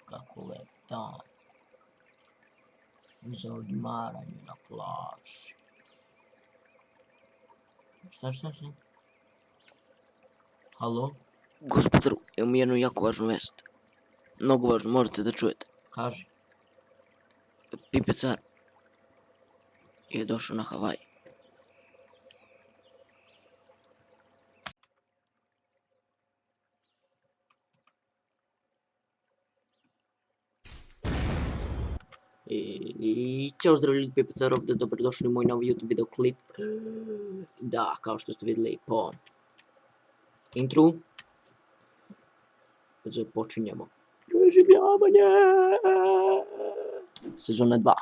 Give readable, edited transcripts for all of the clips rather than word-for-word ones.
Kako lep dan. Za odmaranje na plaži. Šta? Halo? Gospodaru, imam jednu jako važnu vest. Mnogo važno, morate da čujete. Kaži. Pipe car je došao na Havaj. I ćao, zdravo ljudi, Pipe car ovdje, dobrodošli u moj novi YouTube videoklip. Da, kao što ste vidjeli po intru, započinjemo preživljavanje sezona 2.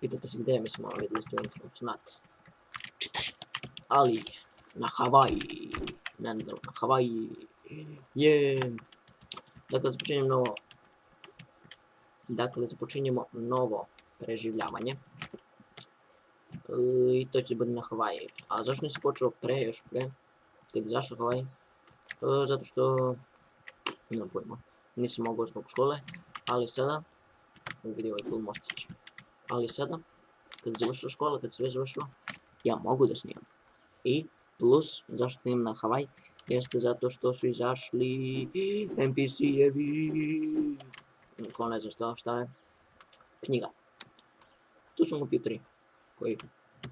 Pitate se gdje mi smo, vidjeli ste u intru, znate. Ali, na Havaji, ne, na Havaji je... Dakle, započinjemo novo preživljavanje. I to će biti na Havaji. A zašto nisam počeo još pre? Kad je zašao Havaj? Zato što... nemam pojma. Nisam mogao zbog škole. Ali sada... vidio ovaj cool mostić. Ali sada, kad je završila škola, kad se sve završilo, ja mogu da snimam. I plus, zašto snimam na Havaj? Jeste zato što su izašli NPC-evi. Ko ne zna šta je? Knjiga. Tu su kompjuteri koji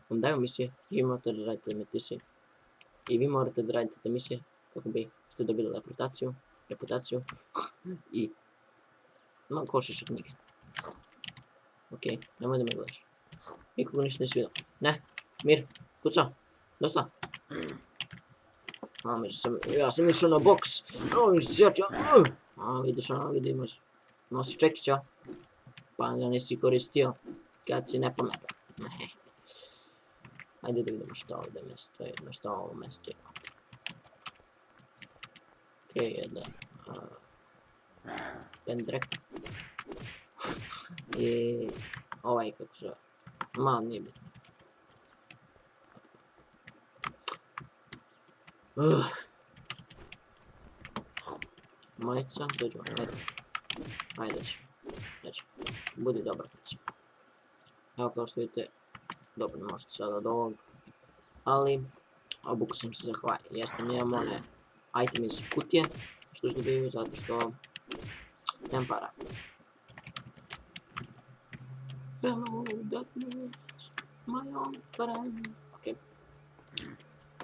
vam daju misije i vi morate da radite misije. I vi morate da radite te misije kako bi ste dobili reputaciju i malo košiše knjige. Okej, nemoj da me gledaš. Nikoga ništa nisi vidio. Ne, mir, kuca, dosta. Ja sam išao na boks. Vidiš, imao si čekića. Pa ga nisi koristio kad si nepametan. Ajde da vidimo što ovdje mjesto je, što ovo mjesto ima. Okej, jedan pendrek. I ovaj kako se zove, nije bitno. Majica, dođemo, ajde će, budi dobra kuća. Evo kao što vidite, dobro ne možete sada od ovog, ali obuku sam se za Havaj. Jeste, nemam one item iz kutije, što se dobiju zato što nemam para. Hello, that means my own friend. Okej.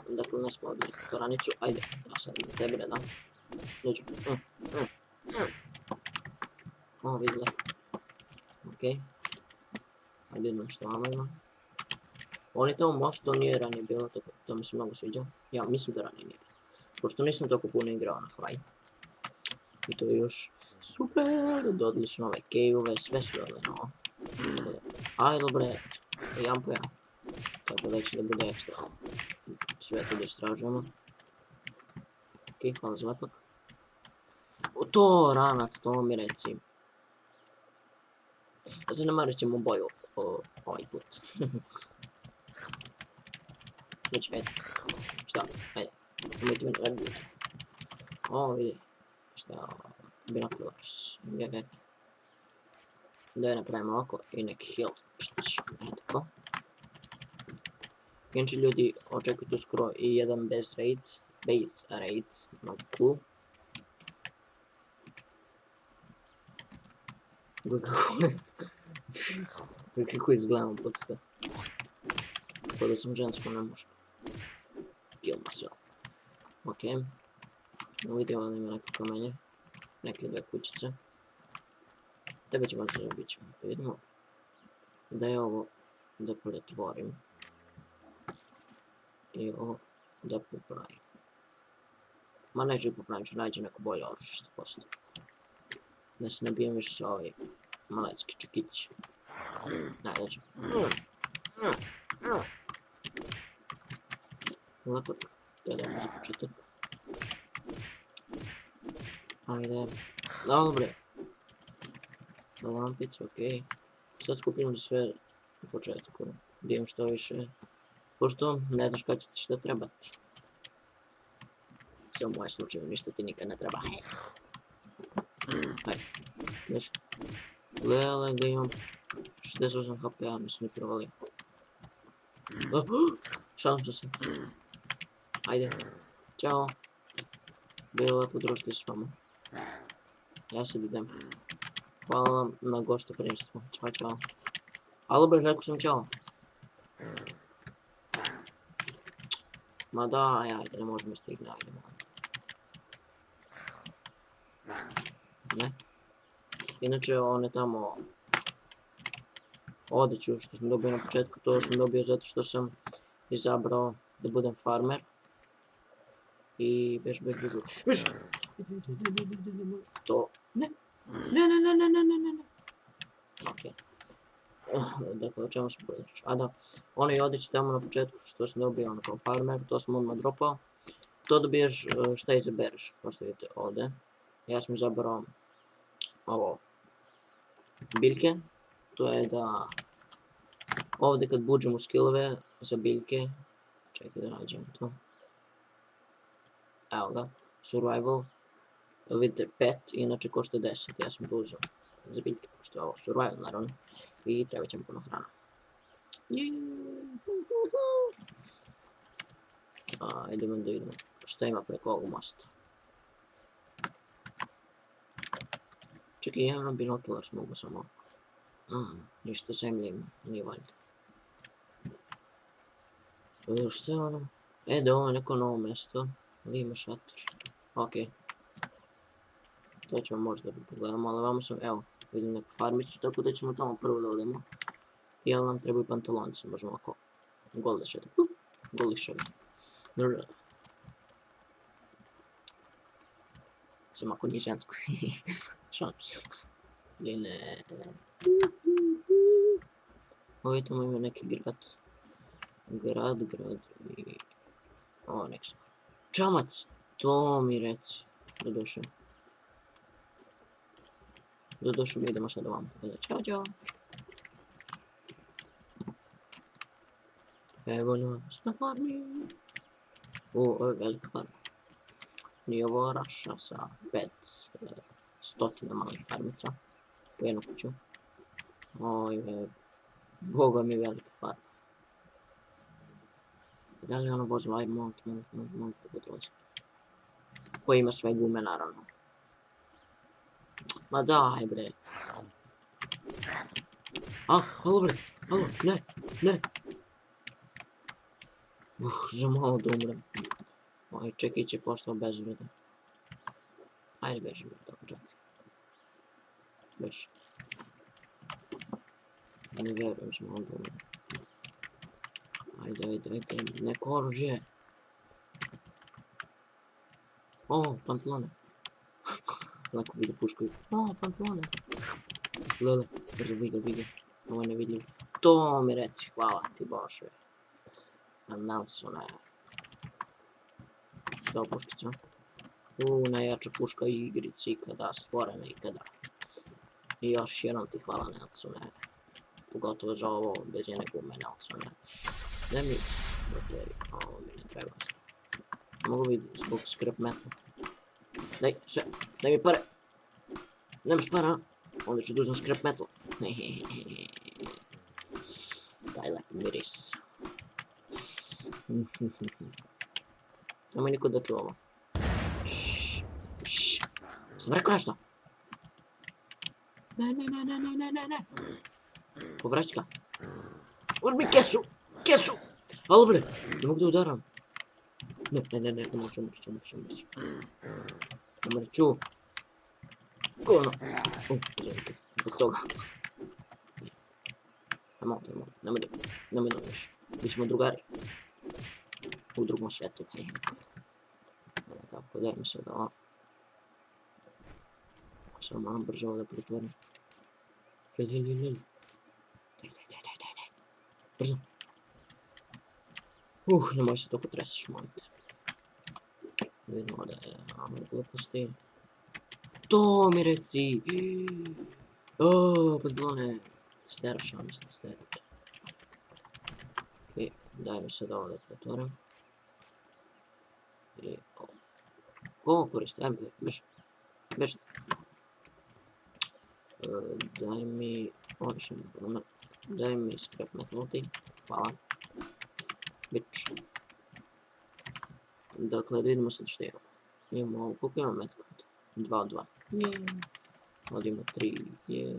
Dakle, ne smo ovdje koranicu, ajde, ja sad na tebe redam. Dođu. Vidjeli. Okej. Ajde idemo što vama ima. On je tamo most, to nije ranije bilo, to mi se mnogo sviđa. Ja mislim da ranije nije bilo. Pošto nisam toliko puno igrao na Havaj. I to je još super, dodali su nove cave-ove, sve su dodali novo. Ajde bre, jedan po jedan. Tako da će da bude ekstra. Sve to da istražujemo. Okej, hvala za lepak. To, ranac, to mi reci. Zanemarit ćemo boju ovaj put. Znači, ajde. Šta? Ajde. Nemojte me gledati. Vidi. Šta je ovo? Binoculars. Da je napravimo ovako i neki heal. Ajde tako. Inače ljudi, očekujte uskoro i jedan base raid. Mnogo cool. Kako izgledamo pod sve. Tako da sam žensko ne muško. Kill myself. Okej. Vidimo da ima neke kamenje. Neke dve kućice. Tebe ćemo zabit ćemo. Vidimo da je ovo da pretvorim. I ovo da popravim. Ma neću popravim, ću nađi neko bolje oružje 100%. Da se nabijem više sa ovaj malecki čekić. Ajde ću. Lepo, to je dobro za početak. Ajde. Dobre. Lampice, okej. Sad skupim sve u početku. Dijem što više. Pošto ne znaš kada će ti što trebati. se u mojem slučaju ništa ti nikad ne treba. Hajde, već. Lele, da imam 68 HP-a, mislim ne provalio. Šansam se. Ajde, ćao. Bilo lepo družiti s vama. Ja sad idem. Hvala vam na gostoprimstvu. Ćao, čao. Alo bre, rekao sam čao. Ma da, ajde, ne možemo stigne, ajde. Ne? Inače, on je tamo... Odeću što sam dobio na početku, to sam dobio zato što sam izabrao da budem farmer. I bež. To... Ne. Okej. Dakle, o čemu sam pričao? A da, onaj odeći tamo na početku što sam dobio ono kao farmer, to sam odmah dropao. To dobiješ šta izabereš, kao što vidite ovdje. Ja sam izabrao ovo biljke. To je da ovdje kad buđem u skillove za biljke, čekaj da nađem to. Evo ga, survival. Vidite pet, inače košta 10, ja sam to uzeo za biljke, pošto je ovo survival naravno. I treba će mi puno hrana. Idemo da idemo. Šta ima preko ovog mosta? Čekaj, ja imam binokular, mogu samo... ništa zemlje ima, nije valjda. Šta je ono? Da ovo je neko novo mjesto. Ali ima šator. Okej. To ćemo možda da pogledamo, ali vamo sam, evo, vidim neku farmicu, tako da ćemo tamo prvo da odemo. I ali nam trebaju pantalonci, možemo ako goliševi. Goliševi. Sam ako nije žensko. Šans. Ili ne. Ovdje tamo ima neki grad. Grad i... Ovo nek sam. Čamac! To mi reci. Doduše mi idemo sad ovam. Ćao. Evo nas na farmi. Ovo je velika farma. Nije ovo raša sa 500 malih farmica. U jednu kuću. Ovo je... Boga mi velika farma. Da li ono vozilo? Ajde, mogu da podvozi. Koji ima sve gume, naravno. Ma daj bre. Halo bre, halo, ne. Za malo da umrem. Oj, čekaj, će postao bezvredan. Ajde, beži bre, dobro, čekaj. Beži. Ne vjerujem, za malo da umrem. Ajde, neko oružje. Pantalone. Lako vidi pušku. Pantalone. Lele, brzo vidi. Ovo je nevidljivo. To mi reci, hvala ti Bože. Nam su ne. Što puškica? Najjača puška igrici ikada, stvorena ikada. I još jednom ti hvala Nelsone. Pogotovo za ovo, bez jedne gume Nelsone. Daj mi bateriju, ovo mi ne treba. Mogu vidjeti zbog scrap metal. Daj mi pare. Nemaš para? Onda ću da uzem scrap metal. Taj lepi miris. Nemoj niko da čuva ovo. Sam rekao nešto? Ne. Povraćka. Uzmi kesu! Alo bre, ne mogu da udaram. Ne, umreću. Govno. Zbog toga. Nemoj da umreš. Bićemo drugari. U drugom svijetu. Tako, daj mi sad ovo. Samo moram brzo ovo da pretvorim. Daj. Brzo. Nemoj se toliko tresiš, molim te. Vidimo da je gluposti. To mi reci! Pantalone. Testera, šalim se testera. Daj mi sad ovo da pretvorim. I ovo. Ko ovo koristi? Ajme, bež. Daj mi, obično, daj mi scrap metal ti. Hvala. Bitch. Dakle, da vidimo sad što imamo. Imamo ovo, koliko imamo metkota? 2 od 2. Jeee. Ovdje ima 3, jeee.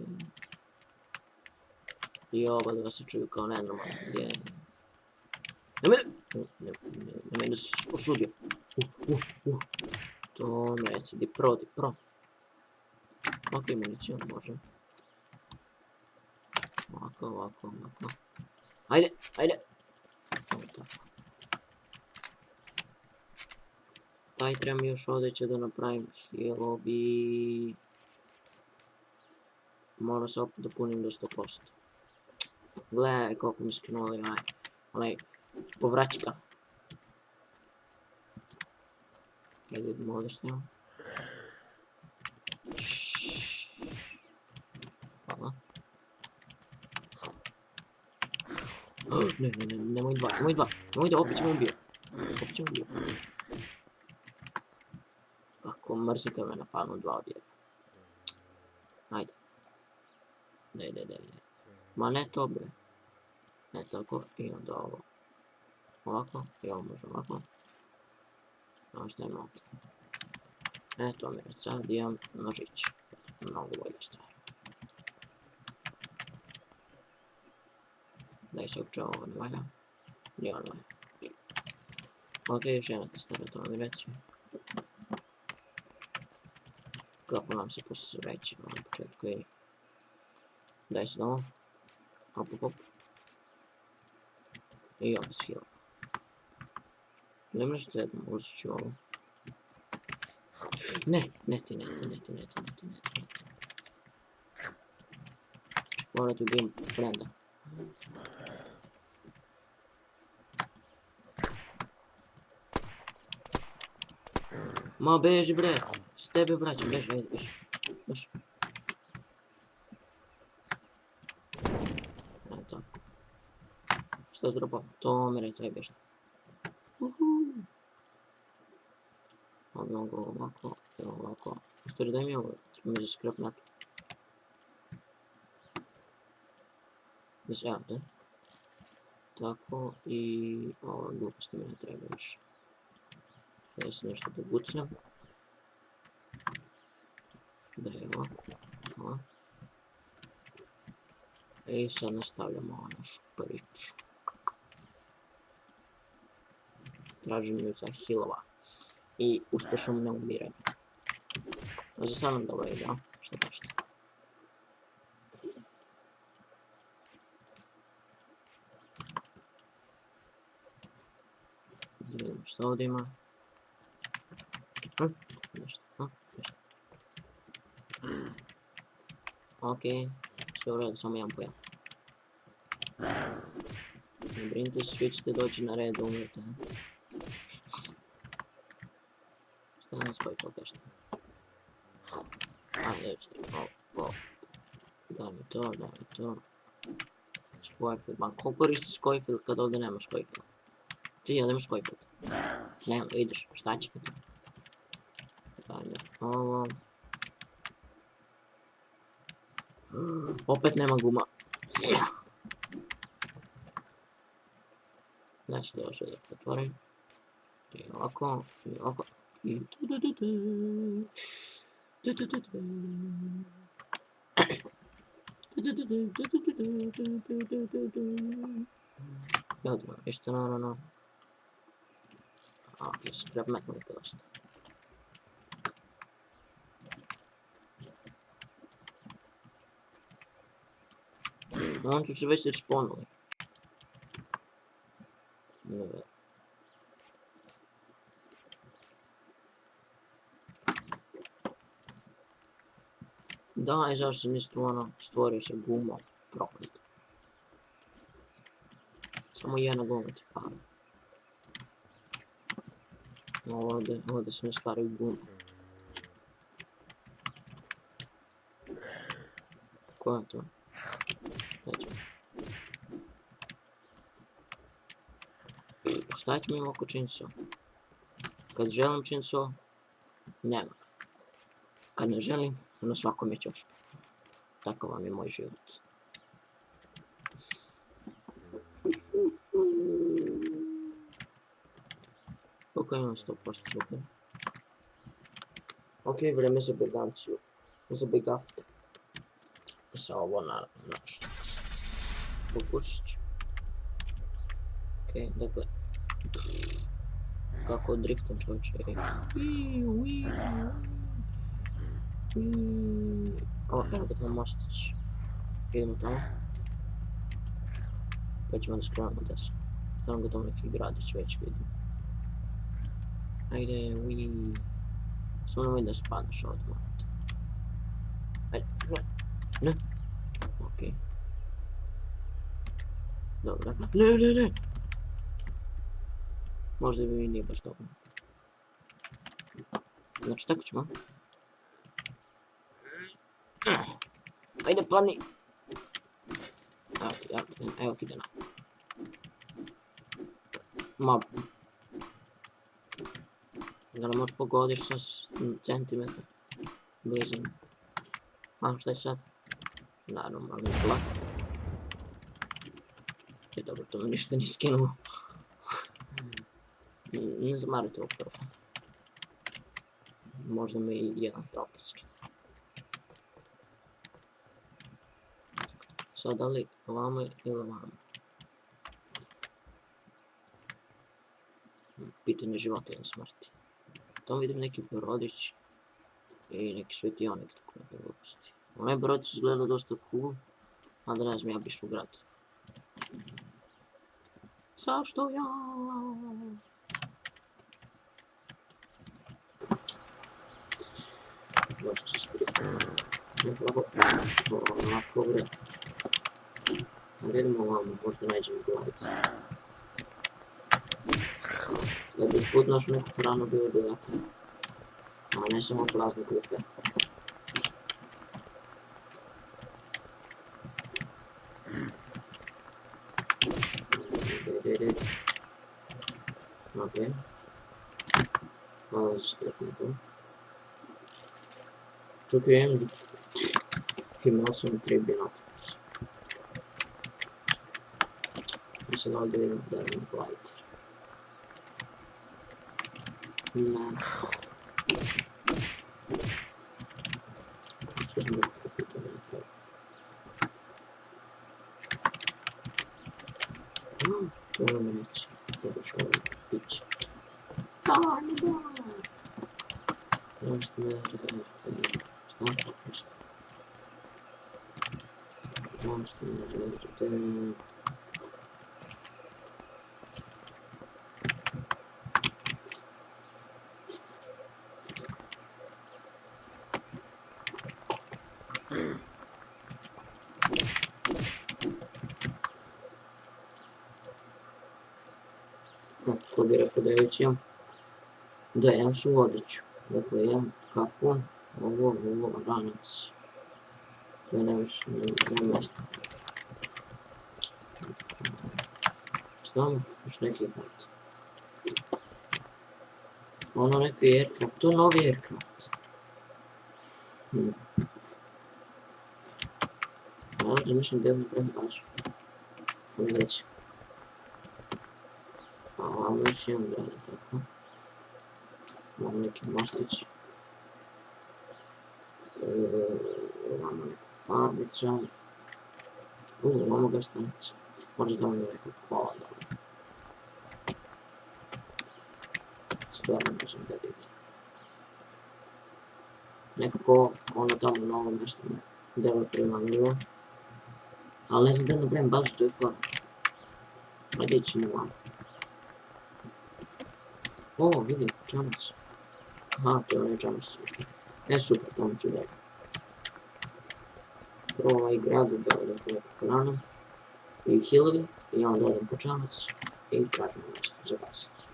I oba dva se čuju kao nenormalno, jeee. Nemoj da se osudio. To mi reci, di pro. Ok, municijom može. Ovako. Ajde. Ovo tako. Taj treba mi još odeće da napravim healovi. Mora se opet da punim do 100%. Gledaj koliko mi skinuli onaj povraćika. Ajde vidimo ovdje što imam. Hvala. Ne, nemoj dva, opet ćemo ubio. Ako mrzim kad me napadnu 2 od 1. Ajde. Daj. Ma ne to bre. Ne tako, i onda ovo. Ovako, i ovo može ovako. Ovo što imamo ovdje. Eto mi reći, sad imam nožić. Mnogo bolje stvari. Daj se uče ovo ne valja. Nije on valja. Ok, još jedna testera, to mi reći. Kako nam se posreći na početku i... Daj se novo. Hop. I ovdje s heal. Idem nešto jednom, uzet ću ovo. Ne ti. Morat ubijem frenda. Ma beži bre, s tebe vraćam, beži, ajde, beži. Eto. Šta zdropao? To mi reći, aj beži. Ovako. Stvari daj mi ovo, treba mi za scrap metal. Da se javite. Tako i ovo gluposti mi ne treba više. Da se nešto dobucnem. Da je ovo. I sad nastavljamo našu priču. Traženju za healova. I uspješnom neumiranju. Za sad nam dobro ide, a? Što kažete? Da vidimo što ovdje ima. Nešto. Ok, sve u redu, samo jedan po jedan. Ne brinite, svi ćete doći na red da umrete. Šta nas koji to kažete? Ajde, ovo. Daj mi to. Scoifield, ma ko koristi Scoifield kad ovdje nema Scoifield? Ti ovdje imaš Scoifield. Nema, vidiš, šta će mi to? Daj mi ovo. Opet nema guma. Znači da još da potvorim. I ovako. I odmah, isto naravno. Ok, scrap metal je dosta. On su se već respawnuli. Daj, zašto nisi tu stvorio se guma proklet. Samo jedna guma ti pada. Ovdje se ne stvaraju gume. Ko je to? Šta ćemo imati oko chainsaw? Kad želim chainsaw, Nema. Kad ne želim, na svakom je ćošku. Tako vam je moj život. Koliko imam 100% super? Ok, vreme za beganciju. Za begafte. Sa ovo naravno naš. Pokušat ću. Ok, dakle. Kako driftam čovječe. O, evo ga tamo mostić. Idemo tamo. Pa ćemo da skrenemo desno. Tamo ga tamo neki gradić već vidim. Ajde, samo nemoj da spadneš ovdje, molim te. Ajde, ne. Okej. Dobro. Ne. Možda bi mi nije baš dobro. Znači, tako ćemo. Ajde, padni. Evo ti ga na. Ma. Da ne možeš pogodiš sa centimetra blizine. A, šta je sad? Naravno, ali plak. Je dobro, to mi ništa nije skinulo. Ne zamarite ovo prvo. Možda mi i jedan filter skinu. Sad, da li ovamo ili ovamo? Pitanje života ili smrti. Tamo vidim neki brodić i neki svetionik, tako neke gluposti. Onaj brodić izgleda dosta cool, ali ne znam, ja biš u grad. Zašto ja? Možda se spriti. Onako vre. Idemo ovamo, možda nađem gladicu. Da bi put našu neku hranu bilo dodatno. A ne samo prazne klupe. Okej. Hvala za skretniku. Čukujem. Imao sam 3 binokljusa. I sad ovdje vidim da imam glider. Ne. Što sam rekao kako to ne napravio? To nam reći. Dobro ću ovo pići. Nešto me... Ko bi rekao da već imam, da imam svu odeću, dakle imam kapu, ovo, ranac, to je najviše, nema mjesta. Što vam, još neki aircraft. Ono neki aircraft, to je novi aircraft. Ovdje mislim da je napravim baš, ali već. A ovamo još jedan grad, tako. Ovamo neki mostić. Ovamo neka fabrica. Ovamo ga stanica. Možda tamo ima neko kola, dobro. Stvarno ne znam da vidim. Nekako ono tamo na ovom mjestu me delo primamljivo. Ali ne znam da napravim bazu, to je hvala. Ajde ićemo ovamo. O, vidi, čamac. Aha, to je onaj čamac. Super, tamo ću da. Prvo ovaj grad da odem po neku hranu. I hilovi, i onda odem po čamac. I tražimo mjesto za basicu.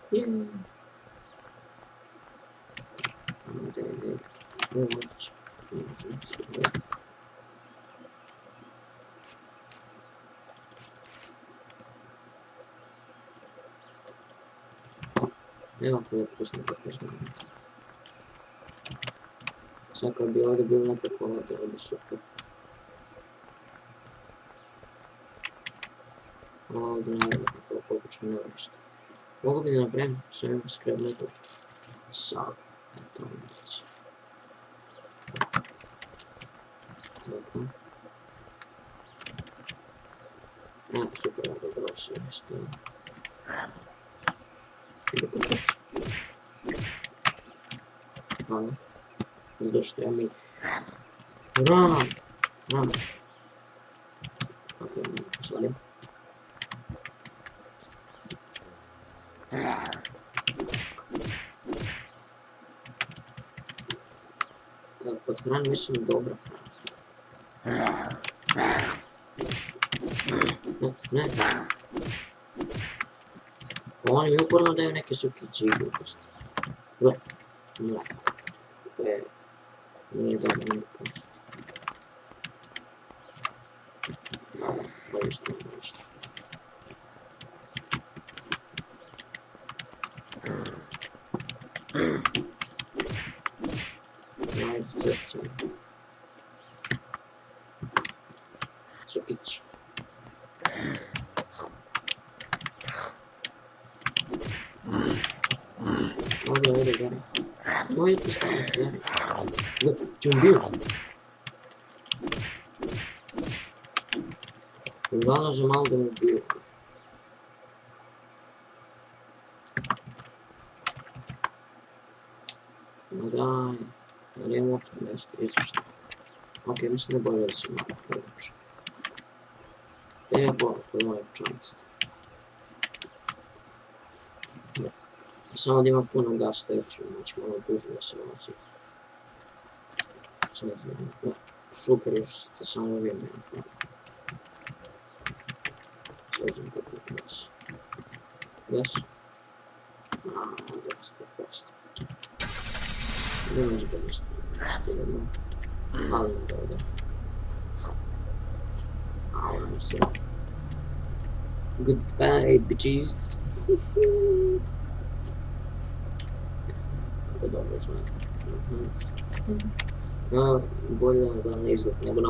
Evo, kada pustim kako znam. Sad kad bi ovdje bilo nekako ovdje, bilo bi super. Ovdje ne vidim kako pokuću ne vršiti. Mogu bi da napravim svojim skrebnetu. Sad, eto ovdje. Tako. Evo super, ovdje grosi jednostavno. Ide po kući. Hvala. Došto ja mi... Ram! Ram! Ok, svadim. Pod hranu mislim dobra hrana. Ne. Oni mi uporno daju neke sukiće i gluposti. Gle. Mleko. Koje nije dobro gluposti. Dobro, bolje što ne nešto. Ajde, crcem. Sukić. Ovdje, gore. Moje postavljeno što gore. Gle, čem bio? Uglavnom za malo da mi bio. No daj. Da nijem uopće mjesto izvršno. Ok, mislim da bolje da se malo prevuče. Gdje je bolje kod moje pčanice? Samo da ima puno gasta i ću malo duže da se vozi. Super, još ste samo vrijeme napravili. Sređem kako je gas. Gas? Gas, preprosto. Ne može da nešto idemo. Ali mi da ovdje. Ajmo se. Goodbye, bitches. Kako dobro znam. Bolje da ne izgled nego na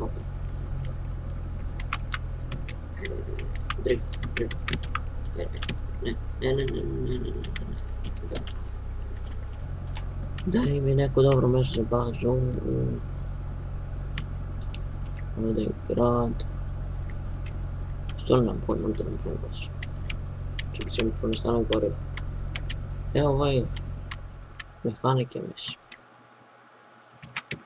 Opet. Drift. Ne. Daj mi neko dobro mjesto za bazu. Ovdje je grad. Stvarno nam pojma da nam pojma baš. Čekaj, će mi ponestanak goriva. Evo ovaj mehanik je mislim.